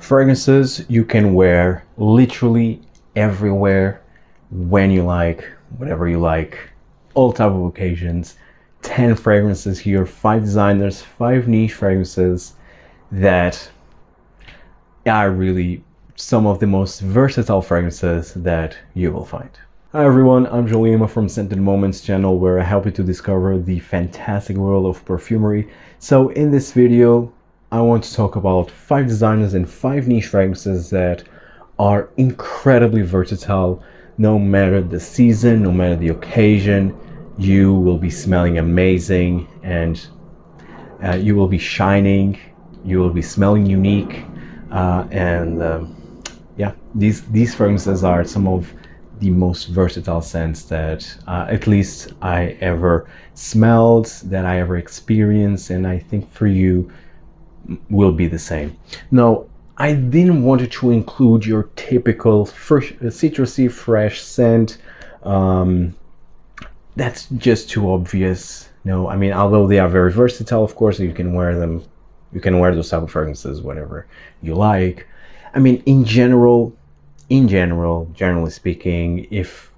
Fragrances you can wear literally everywhere, when you like, whatever you like, all type of occasions. 10 fragrances here, 5 designers, 5 niche fragrances that are really some of the most versatile fragrances that you will find. Hi everyone, I'm Jolima from Scented Moments channel, where I help you to discover the fantastic world of perfumery. So in this video, I want to talk about 5 designers and 5 niche fragrances that are incredibly versatile. No matter the season, no matter the occasion, you will be smelling amazing, and you will be shining, you will be smelling unique, yeah, these fragrances are some of the most versatile scents that at least I ever smelled, that I ever experienced, and I think for you will be the same. Now, I didn't want to include your typical fresh, citrusy fresh scent. That's just too obvious. No, I mean, although they are very versatile, of course, you can wear them. You can wear those type of fragrances whatever you like. I mean, generally speaking, if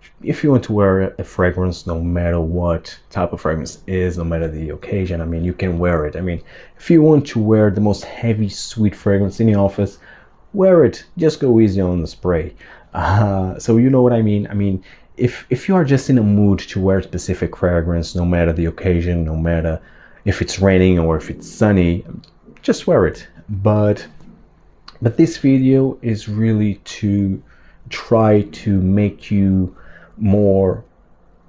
you want to wear a fragrance, no matter what type of fragrance is, no matter the occasion, I mean, you can wear it. I mean, if you want to wear the most heavy, sweet fragrance in the office, wear it. Just go easy on the spray. So you know what I mean? I mean, if you are just in a mood to wear a specific fragrance, no matter the occasion, no matter if it's raining or if it's sunny, just wear it. But this video is really to try to make you more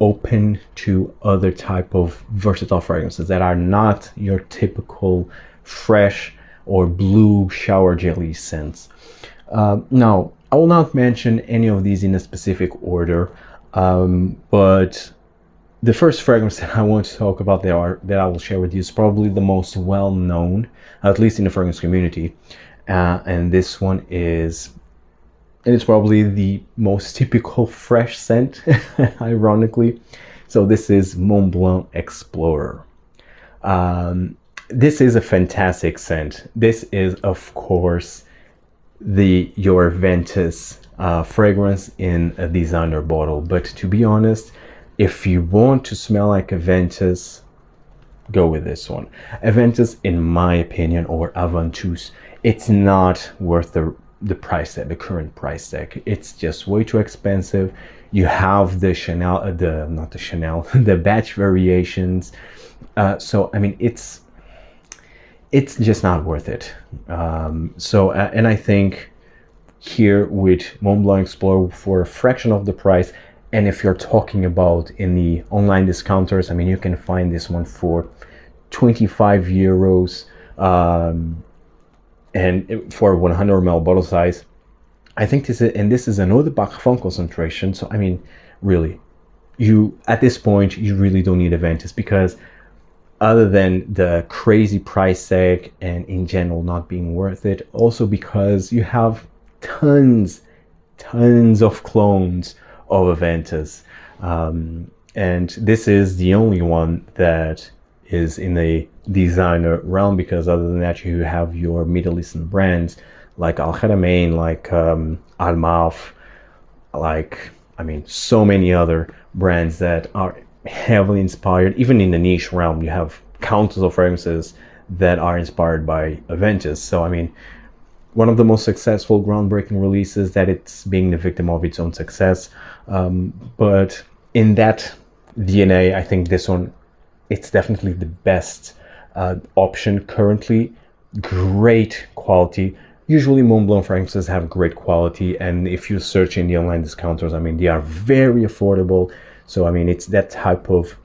open to other type of versatile fragrances that are not your typical fresh or blue shower jelly scents. Now, I will not mention any of these in a specific order, but the first fragrance that I want to talk about that I will share with you is probably the most well-known, at least in the fragrance community, and this one is, and it's probably the most typical fresh scent, ironically. So this is Montblanc Explorer. This is a fantastic scent. This is, of course, your Ventus fragrance in a designer bottle. But to be honest, if you want to smell like a Ventus, go with this one. Aventus, in my opinion, or Aventus, it's not worth the price tag, the current price tag. It's just way too expensive. You have the Chanel, not the Chanel, the batch variations. So I mean, it's just not worth it. And I think here with Montblanc Explorer, for a fraction of the price, and if you're talking about in the online discounters, I mean, you can find this one for 25 euros, and for 100 ml bottle size. I think this is an eau de parfum concentration. So I mean, really, at this point you really don't need Aventus, because other than the crazy price tag and in general not being worth it, also because you have tons of clones of Aventus, and this is the only one that is in the designer realm, because other than that you have your Middle Eastern brands like Al Haramain, like Almaf, like, I mean, so many other brands that are heavily inspired. Even in the niche realm, you have countless of fragrances that are inspired by Aventus. So I mean, one of the most successful, groundbreaking releases that it's being the victim of its own success. But in that DNA, I think this one, it's definitely the best option currently. Great quality. Usually Montblanc fragrances have great quality, and if you search in the online discounters, I mean, they are very affordable. So I mean, it's that type of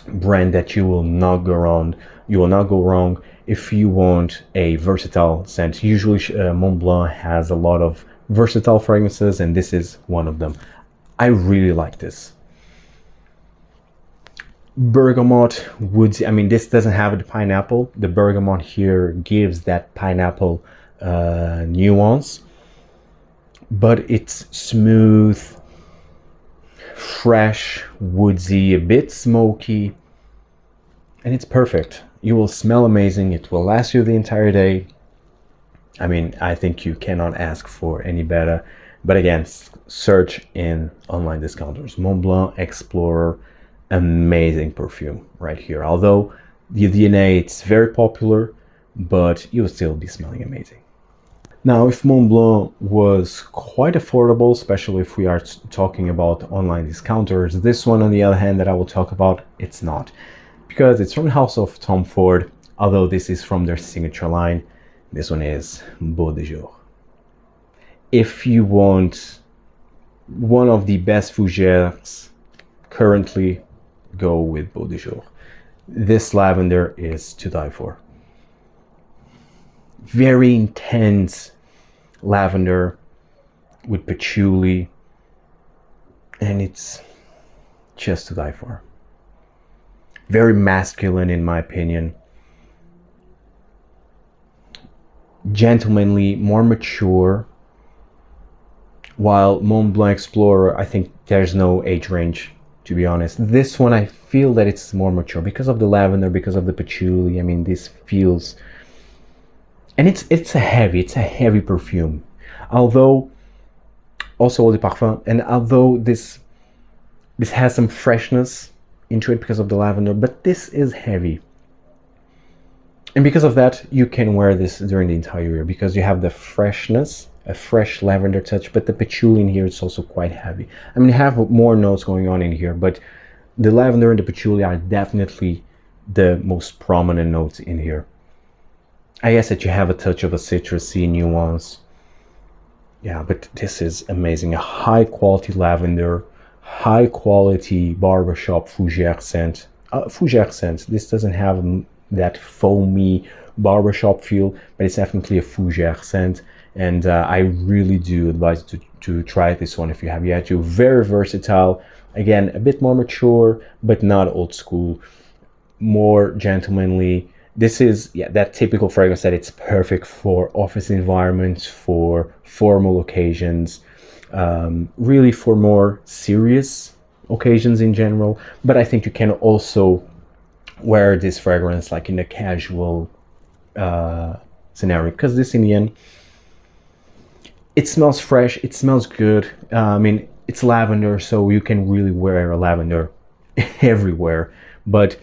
brand that you will not go wrong. You will not go wrong if you want a versatile scent. Usually Montblanc has a lot of versatile fragrances, and this is one of them. I really like this. Bergamot, woodsy. I mean, this doesn't have the pineapple. The bergamot here gives that pineapple nuance, but it's smooth, fresh, woodsy, a bit smoky, and it's perfect. You will smell amazing. It will last you the entire day. I mean, I think you cannot ask for any better. But again, search in online discounters. Montblanc Explorer, amazing perfume right here. Although the DNA, it's very popular, but you'll still be smelling amazing. Now, if Montblanc was quite affordable, especially if we are talking about online discounters, this one, on the other hand, that I will talk about, it's not. Because it's from the house of Tom Ford, although this is from their signature line. This one is Beau de Jour. If you want one of the best fougères currently, go with Beau de Jour. This lavender is to die for. Very intense lavender with patchouli, and it's just to die for. Very masculine in my opinion. Gentlemanly, more mature. While Montblanc Explorer, I think there's no age range, to be honest. This one, I feel that it's more mature because of the lavender, because of the patchouli. I mean, this feels, and it's a heavy perfume. Although, also eau de parfum, and although this has some freshness into it because of the lavender, but this is heavy. And because of that, you can wear this during the entire year because you have the freshness, a fresh lavender touch, but the patchouli in here is also quite heavy. I mean, you have more notes going on in here, but the lavender and the patchouli are definitely the most prominent notes in here. I guess that you have a touch of a citrusy nuance. Yeah, but this is amazing. A high quality lavender, high quality barbershop fougère scent. Fougère scent. This doesn't have that foamy barbershop feel, but it's definitely a fougère scent. And I really do advise to try this one if you have yet to. Very versatile. Again, a bit more mature, but not old school. More gentlemanly. This is that typical fragrance that it's perfect for office environments, for formal occasions, really for more serious occasions in general. But I think you can also wear this fragrance like in a casual scenario, because this in the end, it smells fresh, it smells good. I mean, it's lavender, so you can really wear a lavender everywhere. But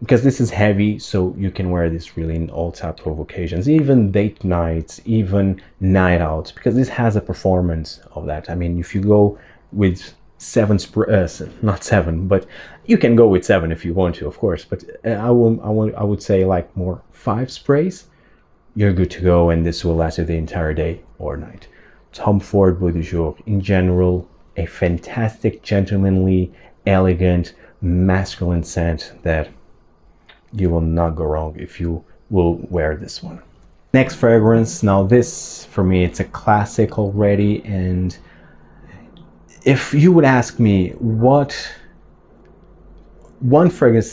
because this is heavy, so you can wear this really in all types of occasions, even date nights, even night outs, because this has a performance of that. I mean, if you go with not seven, but you can go with 7 if you want to, of course. But I would say like more 5 sprays, you're good to go, and this will last you the entire day or night. Tom Ford Beau de Jour, in general, a fantastic, gentlemanly, elegant, masculine scent that you will not go wrong if you will wear this one. Next fragrance, now this for me, it's a classic already, and if you would ask me what one fragrance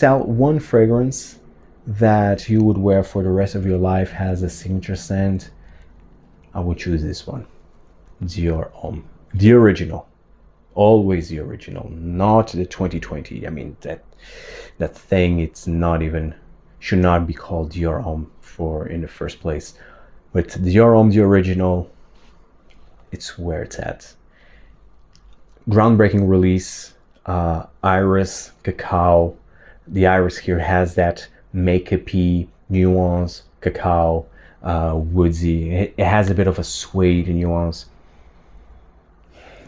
that you would wear for the rest of your life has a signature scent, I would choose this one. Dior Homme. The original. Always the original, not the 2020. I mean, that thing, it's not even, should not be called Dior Homme in the first place. But Dior Homme, the original, it's where it's at. Groundbreaking release, iris, cacao. The iris here has that makeup-y nuance, cacao, woodsy. It has a bit of a suede nuance.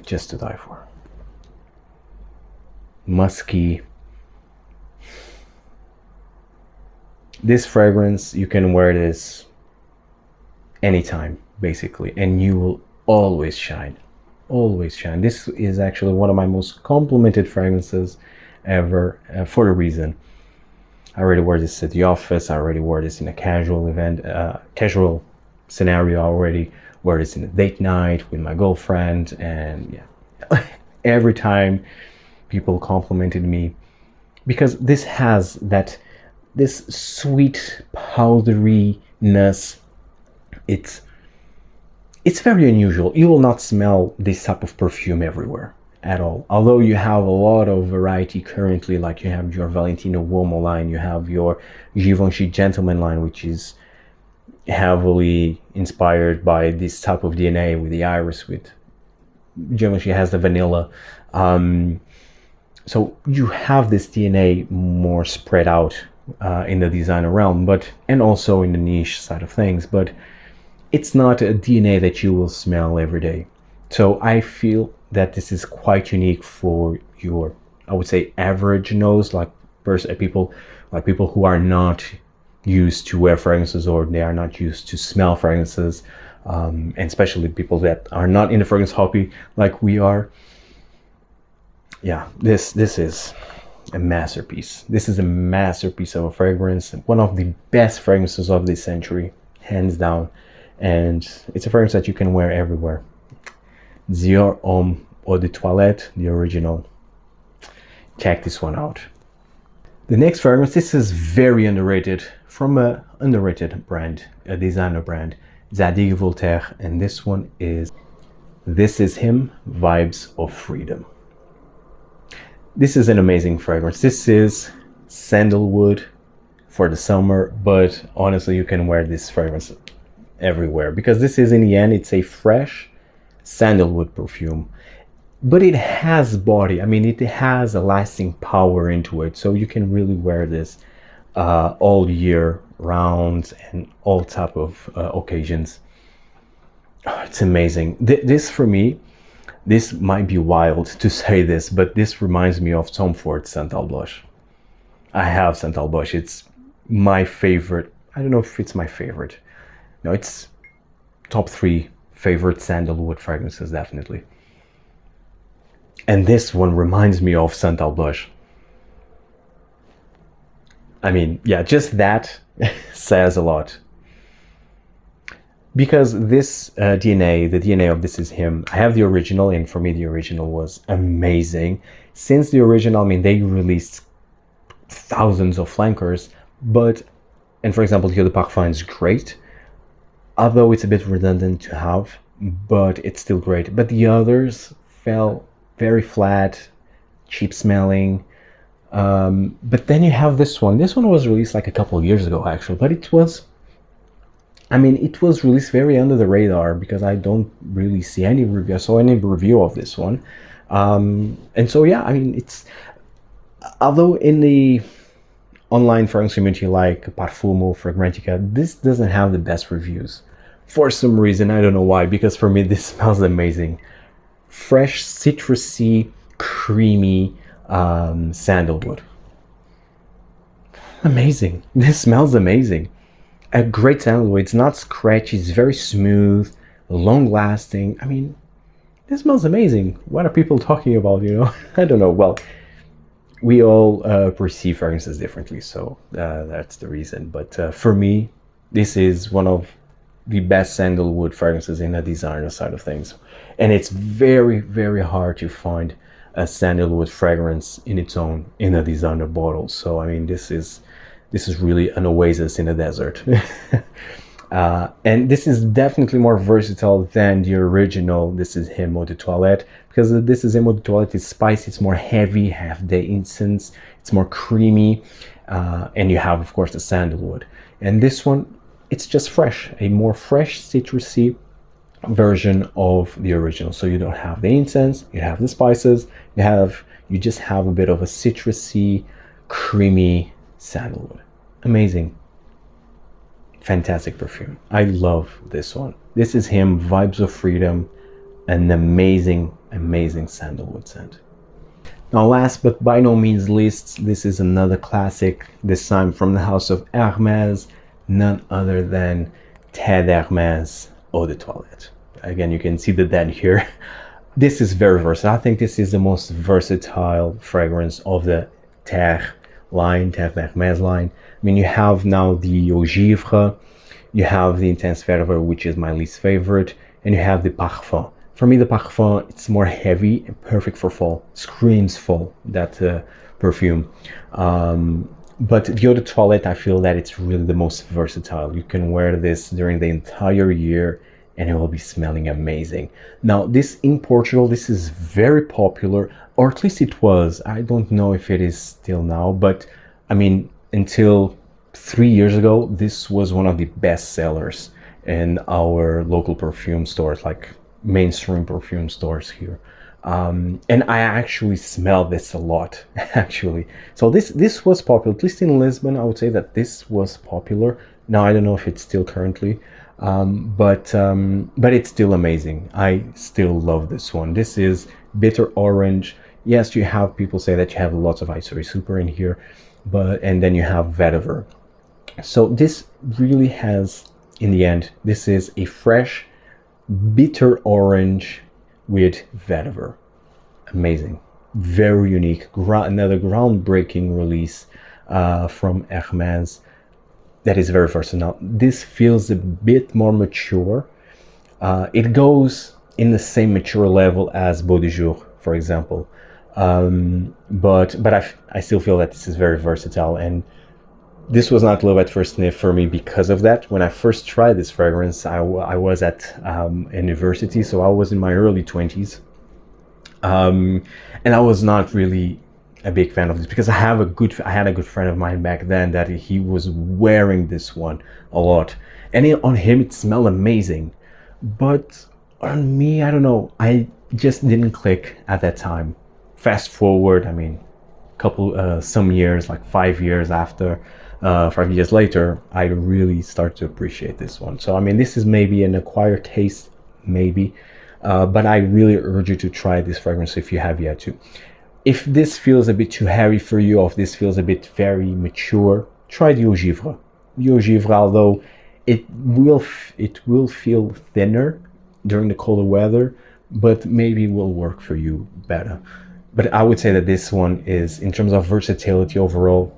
Just to die for. Musky. This fragrance, you can wear this anytime, basically, and you will always shine. Always shine. This is actually one of my most complimented fragrances ever, for a reason. I already wore this at the office. I already wore this in a casual event, casual scenario. I already wore this in a date night with my girlfriend, and yeah, every time people complimented me, because this has this sweet powderiness. It's very unusual. You will not smell this type of perfume everywhere at all. Although you have a lot of variety currently, like you have your Valentino Uomo line, you have your Givenchy Gentleman line, which is heavily inspired by this type of DNA with the iris, with generally she has the vanilla. So you have this DNA more spread out in the designer realm, but and also in the niche side of things, but it's not a DNA that you will smell every day. So I feel that this is quite unique for your, I would say, average nose, like people who are not used to wear fragrances, or they are not used to smell fragrances, and especially people that are not in the fragrance hobby like we are. Yeah, this is a masterpiece. This is a masterpiece of a fragrance, one of the best fragrances of this century, hands down. And it's a fragrance that you can wear everywhere. Dior Homme Eau de Toilette, the original. Check this one out. The next fragrance, this is very underrated, from a underrated brand, a designer brand, Zadig Voltaire, and this one is This Is Him, Vibes of Freedom. This is an amazing fragrance. This is sandalwood for the summer, but honestly you can wear this fragrance everywhere, because this is, in the end, it's a fresh sandalwood perfume, but it has body. I mean, it has a lasting power into it, so you can really wear this all year round and all type of occasions. Oh, it's amazing. This for me, this might be wild to say this, but this reminds me of Tom Ford's Santal Blush. I have Santal Blush. It's my favorite. I don't know if it's my favorite. No, it's top 3 favorite sandalwood fragrances, definitely. And this one reminds me of Santal Blush. I mean, yeah, just that says a lot. Because this DNA, the DNA of This Is Him, I have the original, and for me the original was amazing. Since the original, I mean, they released thousands of flankers, but, and for example, the Eau de Parfum is great, although it's a bit redundant to have, but it's still great. But the others fell very flat, cheap smelling. But then you have this one. This one was released like a couple of years ago, actually, but it was, I mean, it was released very under the radar, because I don't really see any review. I saw any review of this one. And so, yeah, I mean, it's, although in the online fragrance community like Parfumo, Fragrantica, this doesn't have the best reviews. For some reason, I don't know why, because for me this smells amazing. Fresh, citrusy, creamy sandalwood. Amazing. This smells amazing. A great sandalwood. It's not scratchy, it's very smooth, long lasting. I mean, this smells amazing. What are people talking about, you know? I don't know. Well, we all perceive fragrances differently, so that's the reason. But for me, this is one of the best sandalwood fragrances in the designer side of things. And it's very, very hard to find a sandalwood fragrance in its own in a designer bottle. So I mean, this is really an oasis in the desert. And this is definitely more versatile than the original This Is Him Eau de Toilette, because This Is Him Eau de Toilette is spicy, it's more heavy, have the incense, it's more creamy, and you have, of course, the sandalwood. And this one, it's just fresh, a more fresh, citrusy version of the original. So you don't have the incense, you have the spices, you just have a bit of a citrusy, creamy sandalwood. Amazing. Fantastic perfume. I love this one. This Is Him, Vibes of Freedom, an amazing, amazing sandalwood scent. Now, last but by no means least, this is another classic, this time from the house of Hermès, none other than Terre d'Hermès Eau de Toilette. Again, you can see the den here. This is very versatile. I think this is the most versatile fragrance of the Terre line, Terre d'Hermès line. I mean, you have now the Eau Givre, you have the Intense Vetiver, which is my least favorite, and you have the Parfum. For me, the Parfum, it's more heavy and perfect for fall. Screams fall, that perfume. But the Eau de Toilette, I feel that it's really the most versatile. You can wear this during the entire year and it will be smelling amazing. Now, this in Portugal, this is very popular, or at least it was. I don't know if it is still now, but I mean, until 3 years ago, this was one of the best sellers in our local perfume stores, like mainstream perfume stores here. And I actually smell this a lot, actually. So this was popular, at least in Lisbon. I would say that this was popular. Now I don't know if it's still currently, but it's still amazing. I still love this one. This is bitter orange. Yes, you have people say that you have lots of Isory Super in here, and then you have Vetiver. So this really has, in the end, this is a fresh, bitter orange with Vetiver. Amazing. Very unique. Another groundbreaking release from Hermès that is very versatile. This feels a bit more mature. It goes in the same mature level as Beau de Jour, for example. But I still feel that this is very versatile, and this was not love at first sniff for me because of that. When I first tried this fragrance, I was at university, so I was in my early 20s. And I was not really a big fan of this because I had a good friend of mine back then that he was wearing this one a lot. And on him, it smelled amazing. But on me, I don't know, I just didn't click at that time. Fast forward, I mean, some years, like 5 years after, 5 years later, I really start to appreciate this one. So I mean, this is maybe an acquired taste, maybe, but I really urge you to try this fragrance if you have yet to. If this feels a bit too heavy for you, or if this feels a bit very mature, try the Eau Givre. The Eau Givre, although it will feel thinner during the colder weather, but maybe will work for you better. But I would say that this one is, in terms of versatility overall,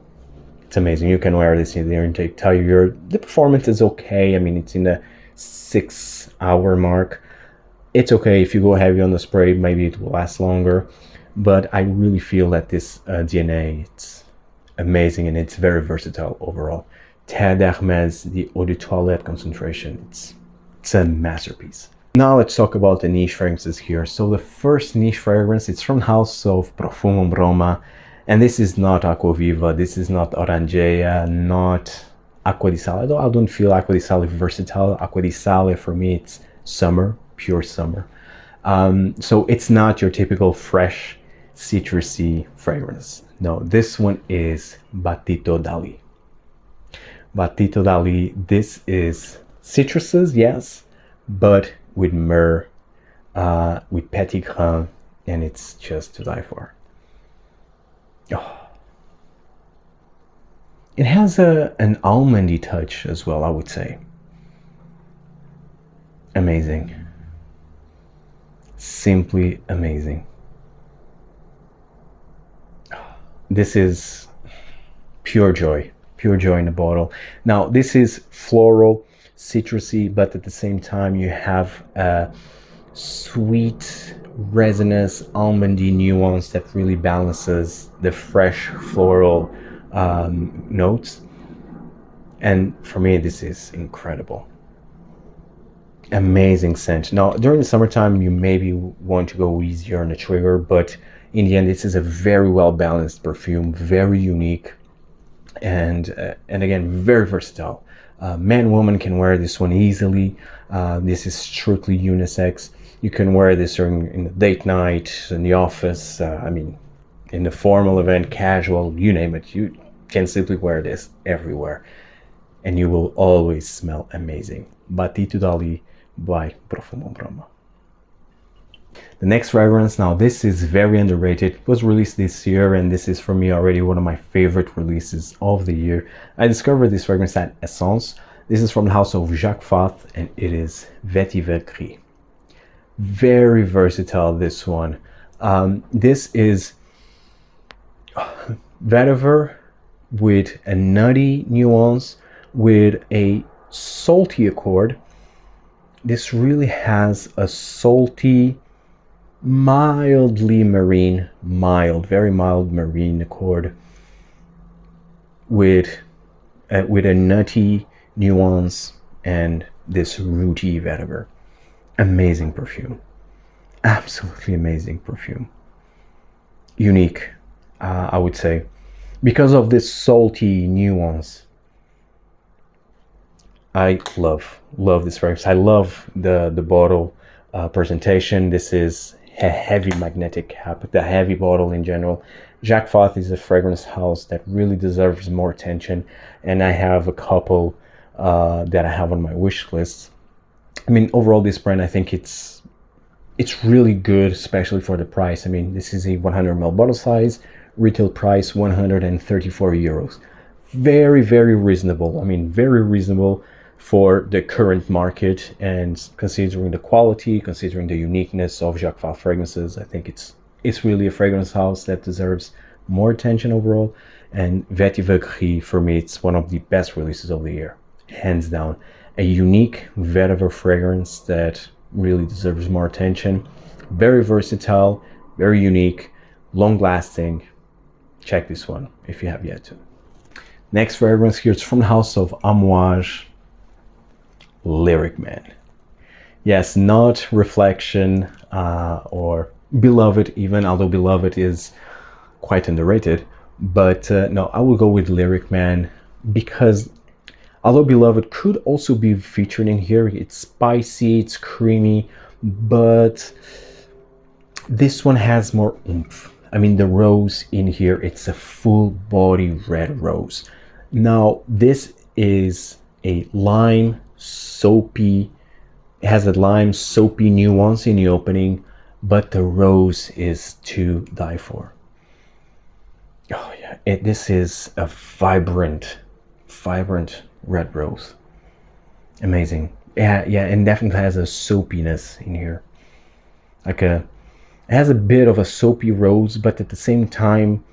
it's amazing. You can wear this in the entire. The performance is okay. I mean, it's in the 6-hour mark. It's okay if you go heavy on the spray. Maybe it will last longer. But I really feel that this DNA, it's amazing, and it's very versatile overall. Terre d'Hermès, the Eau de Toilette concentration, it's a masterpiece. Now let's talk about the niche fragrances here. So the first niche fragrance, it's from the house of Profumum Roma, and this is not Aquaviva, this is not Orangeia, not Acqua di Sale. I don't feel Acqua di Sale versatile. Acqua di Sale for me, it's summer, pure summer. So it's not your typical fresh, citrusy fragrance. No, this one is Battito Dali. Battito Dali, this is citruses, yes, but with myrrh, with petit grain, and it's just to die for. Oh. It has an almondy touch as well, I would say. Amazing. Simply amazing. This is pure joy in a bottle. Now, this is floral, citrusy, but at the same time you have a sweet, resinous, almondy nuance that really balances the fresh floral notes. And for me, this is incredible. Amazing scent. Now, during the summertime, you maybe want to go easier on the trigger, but in the end, this is a very well balanced perfume, very unique, and again, very versatile. Man, woman can wear this one easily. This is strictly unisex. You can wear this in the date night, in the office. I mean, in the formal event, casual, you name it. You can simply wear this everywhere, and you will always smell amazing. Battito Dali by Profumum Roma. The next fragrance, now this is very underrated. It was released this year, and this is for me already one of my favorite releases of the year. I discovered this fragrance at Essence. This is from the house of Jacques Fath, and it is Vetiver Gris. Very versatile, this one. This is vetiver with a nutty nuance, with a salty accord. This really has a salty, mildly marine, very mild marine accord with a nutty nuance and this rooty vetiver. Amazing perfume. Absolutely amazing perfume. Unique, I would say, because of this salty nuance. I love this fragrance. I love the bottle presentation. This is a heavy magnetic cap, the heavy bottle in general. Jacques Fath is a fragrance house that really deserves more attention, and I have a couple that I have on my wish list. I mean, overall, this brand, I think it's really good, especially for the price. I mean, this is a 100 ml bottle size, retail price 134 euros. Very, very reasonable. I mean, very reasonable for the current market, and considering the quality, considering the uniqueness of Jacques Fath fragrances, I think it's really a fragrance house that deserves more attention overall. And Vetiver Gris, for me, it's one of the best releases of the year, hands down. A unique vetiver fragrance that really deserves more attention. Very versatile, very unique, long lasting. Check this one if you have yet to. Next fragrance here is from the house of Amouage Lyric Man. Yes, not Reflection or Beloved even, although Beloved is quite underrated. But no, I will go with Lyric Man because although Beloved could also be featured in here, it's spicy, it's creamy, but this one has more oomph. I mean, the rose in here, it's a full body red rose. Now, this is a lime soapy, it has a lime soapy nuance in the opening, but the rose is to die for. Oh yeah, this is a vibrant red rose. Amazing. Yeah, and definitely has a soapiness in here. It has a bit of a soapy rose, but at the same time,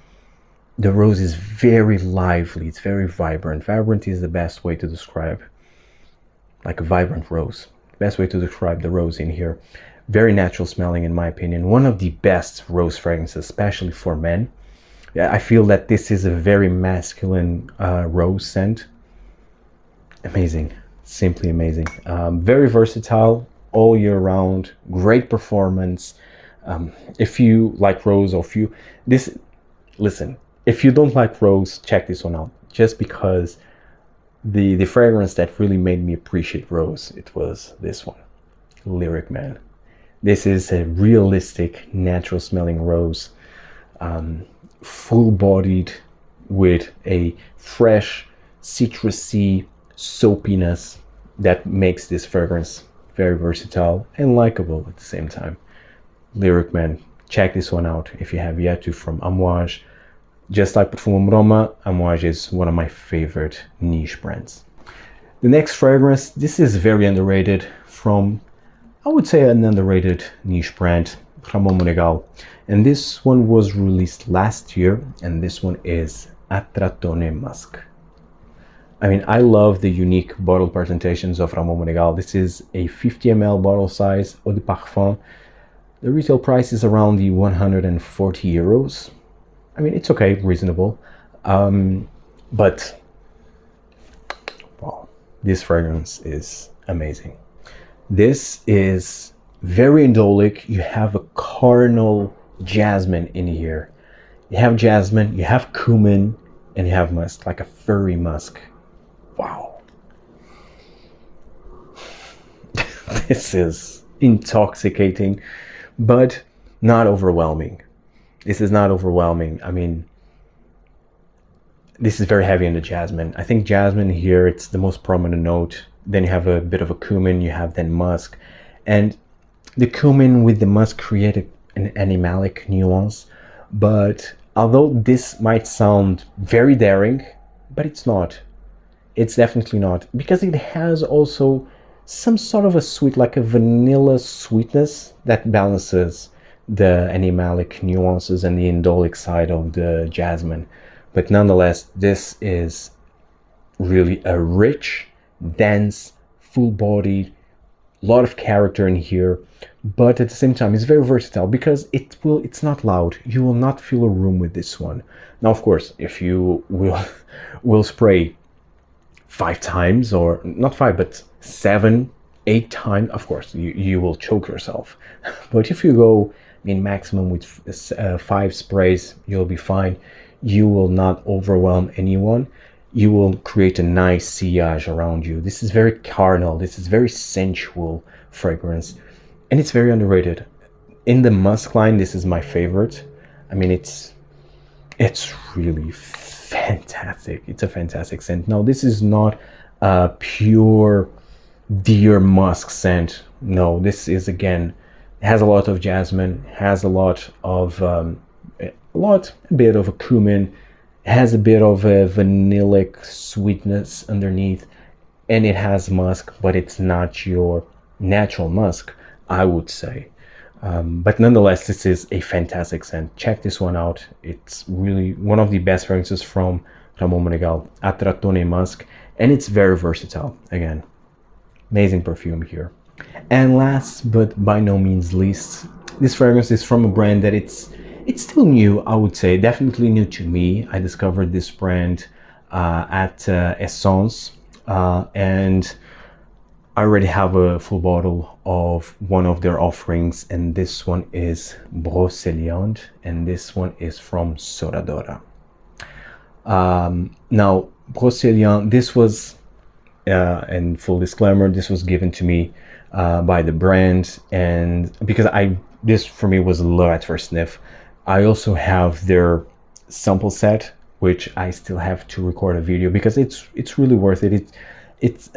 the rose is very lively. It's very vibrant. Vibrant is the best way to describe, like a vibrant rose. Best way to describe the rose in here. Very natural smelling, in my opinion. One of the best rose fragrances, especially for men. Yeah, I feel that this is a very masculine rose scent. Amazing, simply amazing. Very versatile all year round. Great performance. If you like rose, or listen, if you don't like rose, check this one out. Just because the fragrance that really made me appreciate rose, it was this one, Lyric Man. This is a realistic, natural smelling rose, full-bodied with a fresh, citrusy soapiness that makes this fragrance very versatile and likable at the same time. Lyric Man, check this one out if you have yet to, from Amouage. Just like Profumum Roma, Amouage is one of my favorite niche brands. The next fragrance, this is very underrated, from, I would say, an underrated niche brand, Ramon Monegal. And this one was released last year, and this one is Atractone Musk. I mean, I love the unique bottle presentations of Ramon Monegal. This is a 50 ml bottle size, eau de parfum. The retail price is around the 140 euros. I mean, it's okay, reasonable. But, wow, this fragrance is amazing. This is very indolic. You have a cardinal jasmine in here. You have jasmine, you have cumin, and you have musk, like a furry musk. Wow. This is intoxicating, but not overwhelming. This is not overwhelming. I mean, this is very heavy in the jasmine. I think jasmine here, it's the most prominent note. Then you have a bit of a cumin, you have then musk. And the cumin with the musk create an animalic nuance. But although this might sound very daring, but it's not. It's definitely not. Because it has also some sort of a sweet, like a vanilla sweetness that balances the animalic nuances and the indolic side of the jasmine. But nonetheless, this is really a rich, dense, full-bodied, lot of character in here, but at the same time it's very versatile because it's not loud. You will not fill a room with this one. Now, of course, if you will spray 5 times, or not 5 but 7, 8 times, of course you will choke yourself. But if you go in maximum with 5 sprays, you'll be fine. You will not overwhelm anyone. you will create a nice sillage around you. This is very carnal, this is very sensual fragrance, and it's very underrated. In the Musk line, this is my favorite. I mean, it's really fantastic. It's a fantastic scent. Now, this is not a pure Dior Musk scent. No, this is, again, has a lot of jasmine, has a lot of a bit of a cumin, has a bit of a vanillic sweetness underneath, and it has musk, but it's not your natural musk, I would say. But nonetheless, this is a fantastic scent. Check this one out. It's really one of the best fragrances from Ramon Monegal, Atractone Musk, and it's very versatile. Again, amazing perfume here. And last but by no means least, this fragrance is from a brand that it's still new, I would say, definitely new to me. I discovered this brand at Essence, and I already have a full bottle of one of their offerings, and this one is Broceliande, and this one is from Sora Dora. Now, Broceliande, this was, and full disclaimer, this was given to me by the brand, and because this for me was a love at first sniff. I also have their sample set, which I still have to record a video because it's really worth it.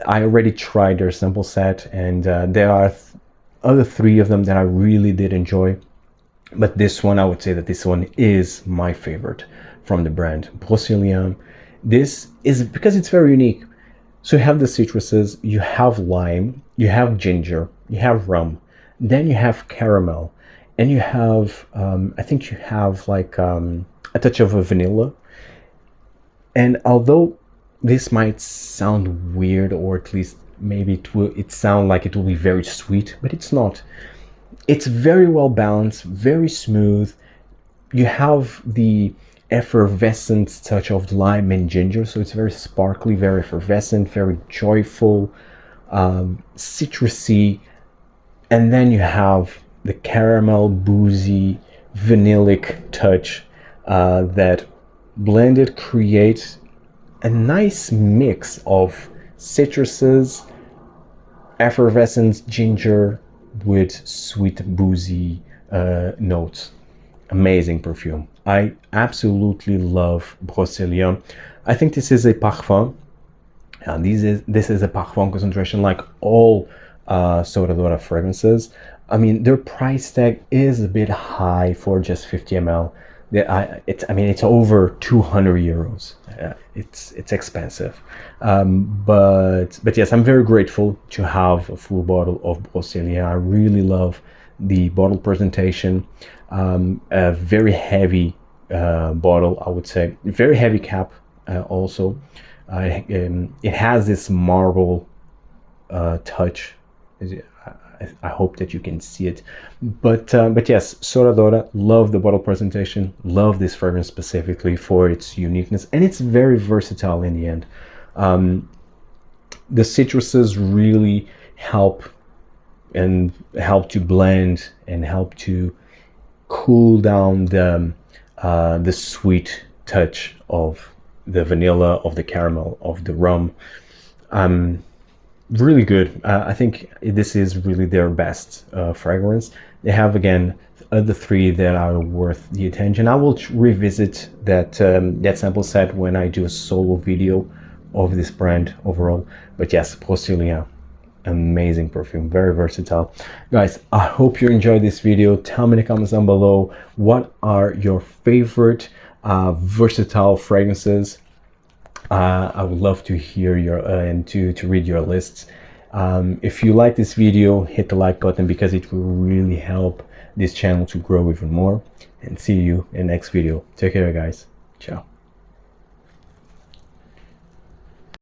I already tried their sample set, and there are other 3 of them that I really did enjoy, but this one, I would say that this one is my favorite from the brand Broceliande. This is because it's very unique. So you have the citruses, you have lime, you have ginger, you have rum, then you have caramel, and you have I think you have like a touch of a vanilla. And although this might sound weird, or at least maybe it sound like it will be very sweet, but it's not. It's very well balanced, very smooth. You have the effervescent touch of lime and ginger, so it's very sparkly, very effervescent, very joyful, citrusy. And then you have the caramel, boozy, vanillic touch that blended creates a nice mix of citruses, effervescent ginger with sweet boozy notes. Amazing perfume. I absolutely love Broceliande. I think this is a parfum. This is a parfum concentration like all Sora Dora fragrances. I mean, their price tag is a bit high for just 50 ml. It's over 200 euros. It's expensive, but yes, I'm very grateful to have a full bottle of Broceliande. I really love the bottle presentation. A very heavy bottle, I would say, very heavy cap. Also, it has this marble touch. I hope that you can see it, but yes, Sora Dora, love the bottle presentation, love this fragrance specifically for its uniqueness, and it's very versatile in the end. The citruses really help to blend and help to cool down the sweet touch of the vanilla, of the caramel, of the rum. Really good. I think this is really their best fragrance. They have, again, other 3 that are worth the attention. I will revisit that sample set when I do a solo video of this brand overall. But yes, Broceliande, amazing perfume, very versatile. Guys, I hope you enjoyed this video. Tell me in the comments down below, what are your favorite versatile fragrances? I would love to hear your and to read your lists. If you like this video, hit the like button because it will really help this channel to grow even more. And see you in the next video. Take care, guys. Ciao.